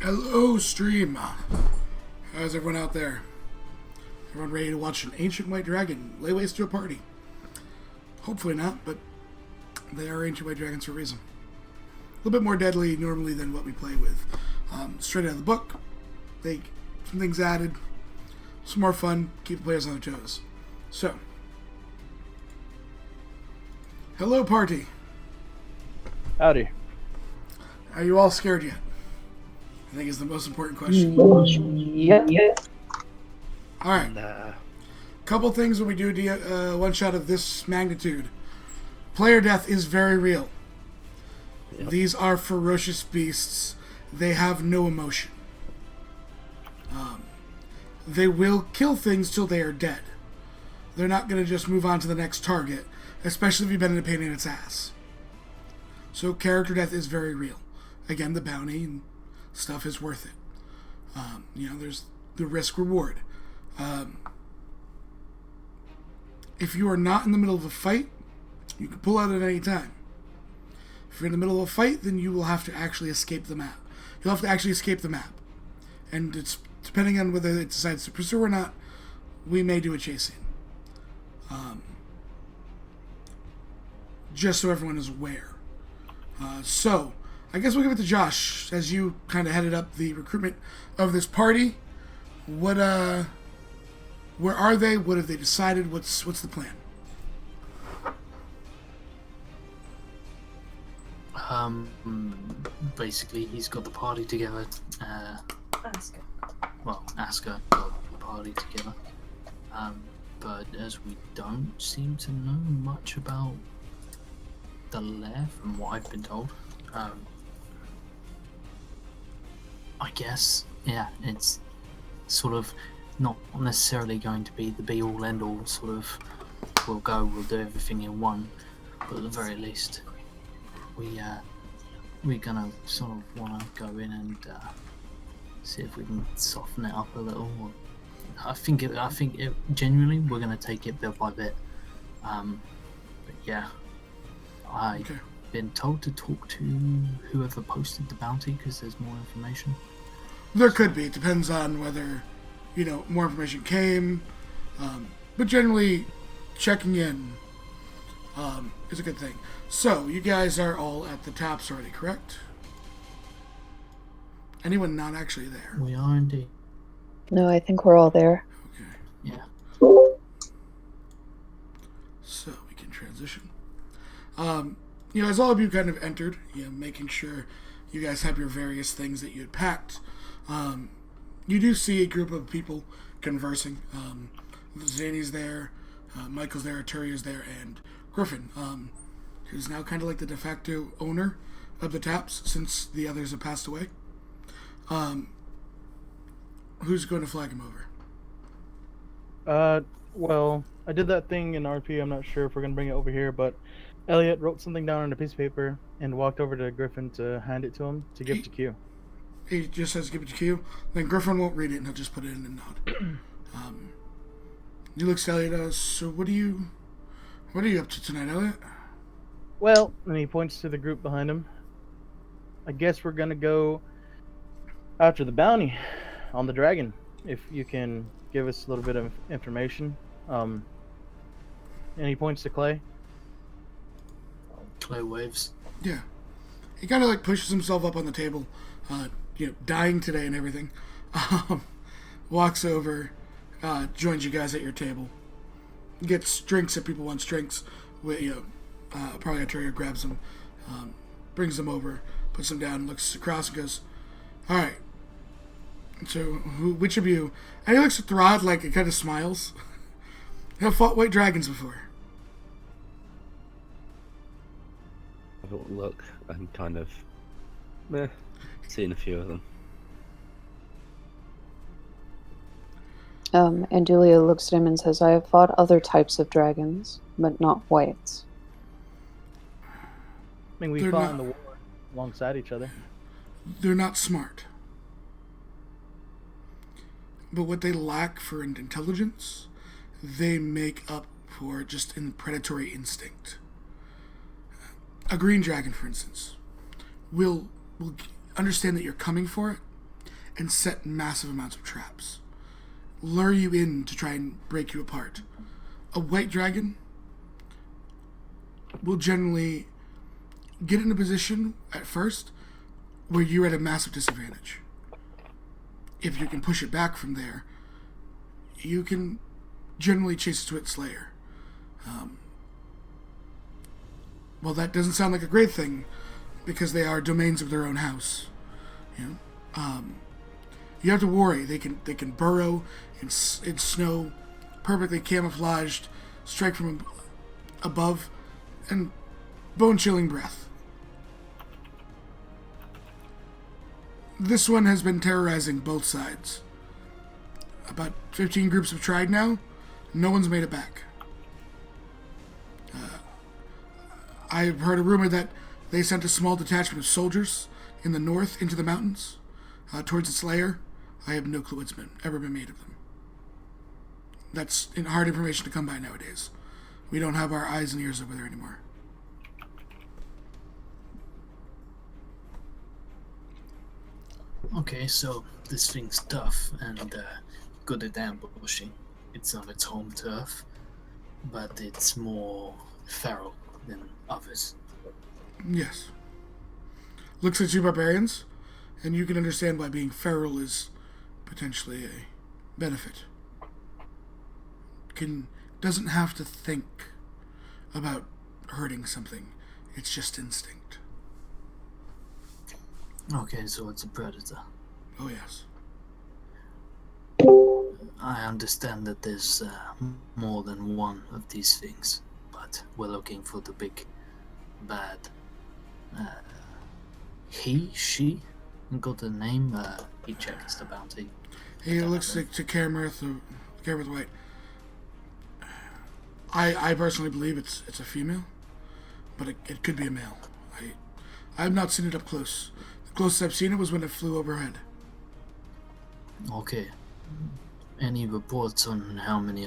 Hello, stream. How's everyone out there? Everyone ready to watch an ancient white dragon lay waste to a party? Hopefully not, but they are ancient white dragons for a reason. A little bit more deadly normally than what we play with. Straight out of the book, they some things added, some more fun, keep the players on their toes. So, hello, party. Howdy. Are you all scared yet? I think is the most important question. Yeah. Alright. Couple things when we do a one-shot of this magnitude. Player death is very real. Yep. These are ferocious beasts. They have no emotion. They will kill things till they are dead. They're not going to just move on to the next target, especially if you've been in a pain in its ass. So character death is very real. Again, the bounty and stuff is worth it. There's the risk reward. If you are not in the middle of a fight, you can pull out at any time. If you're in the middle of a fight, then you will have to actually escape the map. You'll have to actually escape the map. And it's depending on whether it decides to pursue or not, we may do a chase scene. Just so everyone is aware. So, I guess we'll give it to Josh, as you kind of headed up the recruitment of this party. What, where are they? What have they decided? What's the plan? Basically, he's got the party together. Asker got the party together. But as we don't seem to know much about the lair from what I've been told, I guess, yeah, it's sort of not necessarily going to be the be-all, end-all sort of, we'll do everything in one, but at the very least, we're gonna sort of want to go in and see if we can soften it up a little. I think genuinely, we're gonna take it bit by bit. But yeah, I've been told to talk to whoever posted the bounty because there's more information. There could be. It depends on whether, more information came. But generally, checking in is a good thing. So, you guys are all at the taps already, correct? Anyone not actually there? We are indeed. No, I think we're all there. Okay. Yeah. So, we can transition. As all of you kind of entered, making sure you guys have your various things that you had packed, you do see a group of people conversing. Zany's there, Michael's there, Arturia's there, and Griffin, who's now kind of like the de facto owner of the taps since the others have passed away. Who's going to flag him over? Well, I did that thing in RP. I'm not sure if we're going to bring it over here, but Elliot wrote something down on a piece of paper and walked over to Griffin to hand it to him to give to Q. He just says give it to Q. Then Griffin won't read it and he'll just put it in a nod. He looks at Elliot, so what are you up to tonight, Elliot? Well, and he points to the group behind him. I guess we're going to go after the bounty on the dragon. If you can give us a little bit of information. And he points to Clay. Clay waves. Yeah. He kind of pushes himself up on the table, dying today and everything. Walks over, joins you guys at your table. Gets drinks if people want drinks. Probably Arturia grabs them, brings them over, puts them down, looks across and goes, all right. So, which of you? And he looks at Throd like it kind of smiles. Have fought white dragons before. I don't look. I'm kind of seen a few of them. And Julia looks at him and says, I have fought other types of dragons, but not whites. I mean, we fought in the war alongside each other. They're not smart. But what they lack for intelligence, they make up for just in predatory instinct. A green dragon, for instance, will understand that you're coming for it and set massive amounts of traps. Lure you in to try and break you apart. A white dragon will generally get in a position at first where you're at a massive disadvantage. If you can push it back from there, you can generally chase it to its lair. Well, that doesn't sound like a great thing, because they are domains of their own house. You have to worry. They can burrow in snow, perfectly camouflaged, strike from above, and bone-chilling breath. This one has been terrorizing both sides. About 15 groups have tried now. No one's made it back. I've heard a rumor that they sent a small detachment of soldiers in the north into the mountains towards its lair. I have no clue what's ever been made of them. That's hard information to come by nowadays. We don't have our eyes and ears over there anymore. Okay, so this thing's tough and good at ambushing. It's on its home turf, but it's more feral than others. Yes. Looks at you barbarians, and you can understand why being feral is potentially a benefit. Doesn't have to think about hurting something. It's just instinct. Okay, so it's a predator. Oh yes. I understand that there's more than one of these things, but we're looking for the big bad. She got a name. He checks the bounty. He looks to Kamrith White. I personally believe it's a female, but it could be a male. I've not seen it up close. The closest I've seen it was when it flew overhead. Okay. Any reports on how many